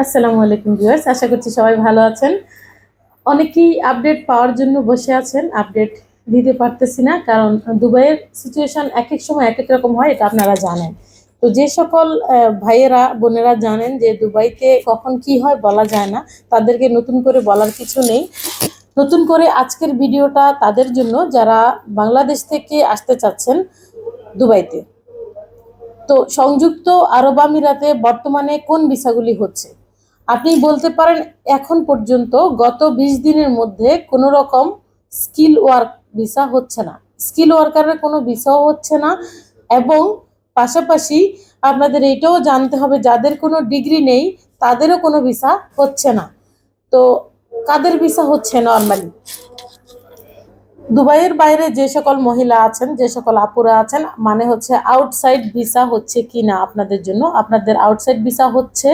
আসসালামু আলাইকুম ভিউয়ার্স, আশা করছি সবাই ভালো আছেন। অনেকেই আপডেট পাওয়ার জন্য বসে আছেন, আপডেট দিতে পারতেছি না, কারণ দুবাইয়ের সিচুয়েশন এক এক সময় এক এক রকম হয়, এটা আপনারা জানেন। তো যে সকল ভাইয়েরা বোনেরা জানেন যে দুবাইতে কখন কি হয় বলা যায় না, তাদেরকে নতুন করে বলার কিছু নেই। নতুন করে আজকের ভিডিওটা তাদের জন্য যারা বাংলাদেশ থেকে আসতে চাচ্ছেন দুবাইতে। তো সংযুক্ত আরব আমিরাতে বর্তমানে কোন ভিসাগুলি হচ্ছে আপনি বলতে পারেন। এখন পর্যন্ত গত 20 দিনের মধ্যে কোনো রকম স্কিল ওয়ার্ক ভিসা হচ্ছে না, স্কিল ওয়ার্কারের কোনো ভিসাও হচ্ছে না। এবং পাশাপাশি আপনাদের এটাও জানতে হবে, যাদের কোনো ডিগ্রি নেই তাদেরও কোনো ভিসা হচ্ছে না। তো কাদের ভিসা হচ্ছে নর্মালি? দুবাইয়ের বাইরে যে সকল মহিলা আছেন, যে সকল আপুরা আছেন, মানে হচ্ছে আউটসাইড ভিসা হচ্ছে কি না আপনাদের জন্য। আপনাদের আউটসাইড ভিসা হচ্ছে,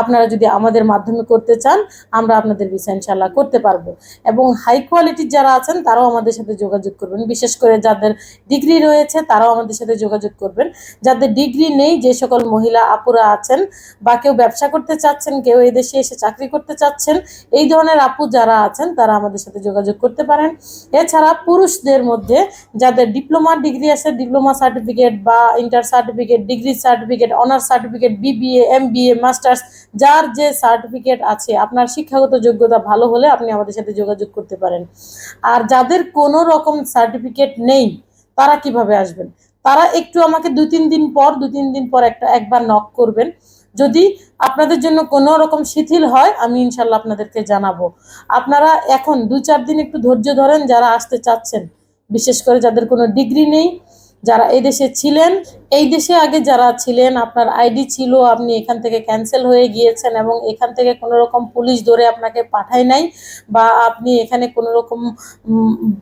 আপনারা যদি আমাদের মাধ্যমে করতে চান আমরা আপনাদের ভিসা ইনশাল্লাহ করতে পারবো। এবং হাই কোয়ালিটির যারা আছেন তারাও আমাদের সাথে যোগাযোগ করবেন, বিশেষ করে যাদের ডিগ্রি রয়েছে তারাও আমাদের সাথে যোগাযোগ করবেন। যাদের ডিগ্রি নেই, যে সকল মহিলা আপুরা আছেন বা কেউ ব্যবসা করতে চাচ্ছেন, কেউ এদেশে এসে চাকরি করতে চাচ্ছেন, এই ধরনের আপু যারা আছেন তারা আমাদের সাথে যোগাযোগ করতে পারেন। এছাড়া পুরুষদের মধ্যে যাদের ডিপ্লোমা ডিগ্রি আছে, ডিপ্লোমা সার্টিফিকেট বা inter certificate, degree certificate, honours certificate, BBA, MBA, masters, যার যে সার্টিফিকেট আছে, আপনার শিক্ষাগত যোগ্যতা ভালো হলে আপনি আমাদের সাথে যোগাযোগ করতে পারেন। আর যাদের কোনো রকম সার্টিফিকেট নেই তারা কিভাবে আসবেন? তারা একটু আমাকে দু তিন দিন পর একবার নক করবেন। যদি আপনাদের জন্য কোনো রকম শিথিল হয় আমি ইনশাল্লাহ আপনাদেরকে জানাবো। আপনারা এখন 2-4 দিন একটু ধৈর্য ধরেন, যারা আসতে চাচ্ছেন, বিশেষ করে যাদের কোনো ডিগ্রি নেই, যারা এই দেশে ছিলেন, এই দেশে আগে যারা ছিলেন, আপনার আইডি ছিল, আপনি এখান থেকে ক্যান্সেল হয়ে গিয়েছেন এবং এখান থেকে কোনো রকম পুলিশ ধরে আপনাকে পাঠায় নাই, বা আপনি এখানে কোনো রকম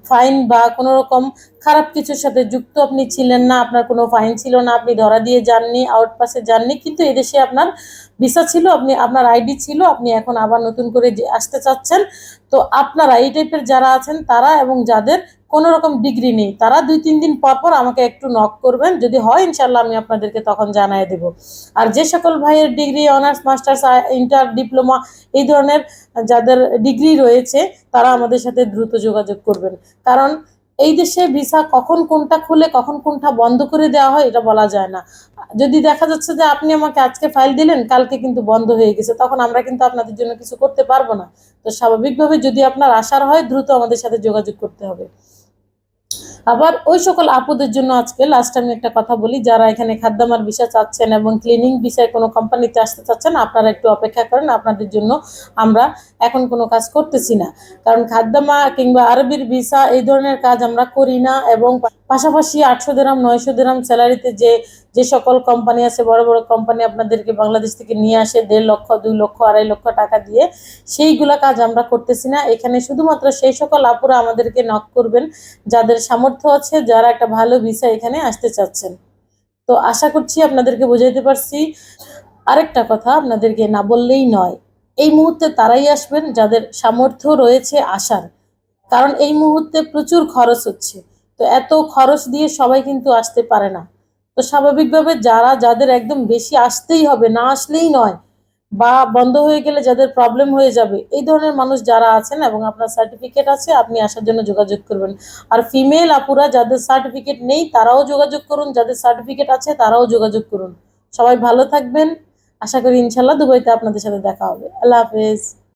ফাইন বা কোনো রকম খারাপ কিছুর সাথে যুক্ত আপনি ছিলেন না, আপনার কোনো ফাইন ছিল না, আপনি ধরা দিয়ে যাননি, আউটপাসে যাননি, কিন্তু এদেশে আপনার ভিসা ছিল, আপনি আপনার আইডি ছিল, আপনি এখন আবার নতুন করে আসতে চাচ্ছেন। তো আপনারা এই টাইপের যারা আছেন তারা, এবং যাদের কোনো রকম ডিগ্রি নেই, তারা 2-3 দিন পর পর আমাকে একটু নক করবেন। যদি হয় ইনশাল্লাহ আমি আপনাদেরকে তখন জানিয়ে দেব। আর যে সকল ভাইয়ের degree, honours, masters, inter, diploma, এই ধরনের যাদের ডিগ্রি রয়েছে তারা আমাদের সাথে দ্রুত যোগাযোগ করবেন। কারণ এই দেশে ভিসা কখন কোনটা খুলে কখন কোনটা বন্ধ করে দেওয়া হয় এটা বলা যায় না। যদি দেখা যাচ্ছে যে আপনি আমাকে আজকে ফাইল দিলেন, কালকে কিন্তু বন্ধ হয়ে গেছে, তখন আমরা কিন্তু আপনাদের জন্য কিছু করতে পারবো না। তো স্বাভাবিকভাবে যদি আপনার আসার হয়, দ্রুত আমাদের সাথে যোগাযোগ করতে হবে। আবার ওই সকল আপুদের জন্য আজকে লাস্ট আমি একটা কথা বলি, যারা এখানে খাদ্যামার ভিসা চাচ্ছেন এবং ক্লিনিং ভিসায় কোনো কোম্পানিতে আসতে চাচ্ছেন, আপনারা একটু অপেক্ষা করেন। আপনাদের জন্য আমরা এখন কোনো কাজ করতেছি না, কারণ খাদ্যামা কিংবা আরবির ভিসা এই ধরনের কাজ আমরা করি না। এবং পাশাপাশি 800 দিরহাম 900 দিরহাম স্যালারিতে যে যে সকল কোম্পানি আছে, বড় বড় কোম্পানি আপনাদেরকে বাংলাদেশ থেকে নিয়ে আসে 1.5 লক্ষ, 2 লক্ষ, 2.5 লক্ষ টাকা দিয়ে, সেইগুলা কাজ আমরা করতেছি না। এখানে শুধুমাত্র সেই সকল আপুরা আমাদেরকে নক করবেন যাদের সামর্থ্য আছে, যারা একটা ভালো ভিসা এখানে আসতে চাচ্ছেন। তো আশা করছি আপনাদেরকে বোঝাইতে পারছি। আরেকটা কথা আপনাদেরকে না বললেই নয়, এই মুহূর্তে তারাই আসবেন যাদের সামর্থ্য রয়েছে আসার, কারণ এই মুহূর্তে প্রচুর খরচ হচ্ছে। তো এত খরচ দিয়ে সবাই কিন্তু আসতে পারে না। তো স্বাভাবিকভাবে যাদের একদম বেশি আসতেই হবে, না আসলেই নয়, বা বন্ধ হয়ে গেলে যাদের প্রবলেম হয়ে যাবে, এই ধরনের মানুষ যারা আছেন এবং আপনার সার্টিফিকেট আছে, আপনি আসার জন্য যোগাযোগ করবেন। আর ফিমেল আপুরা যাদের সার্টিফিকেট নেই তারাও যোগাযোগ করুন, যাদের সার্টিফিকেট আছে তারাও যোগাযোগ করুন। সবাই ভালো থাকবেন। আশা করি ইনশাল্লাহ দুবাইতে আপনাদের সাথে দেখা হবে। আল্লাহ হাফেজ।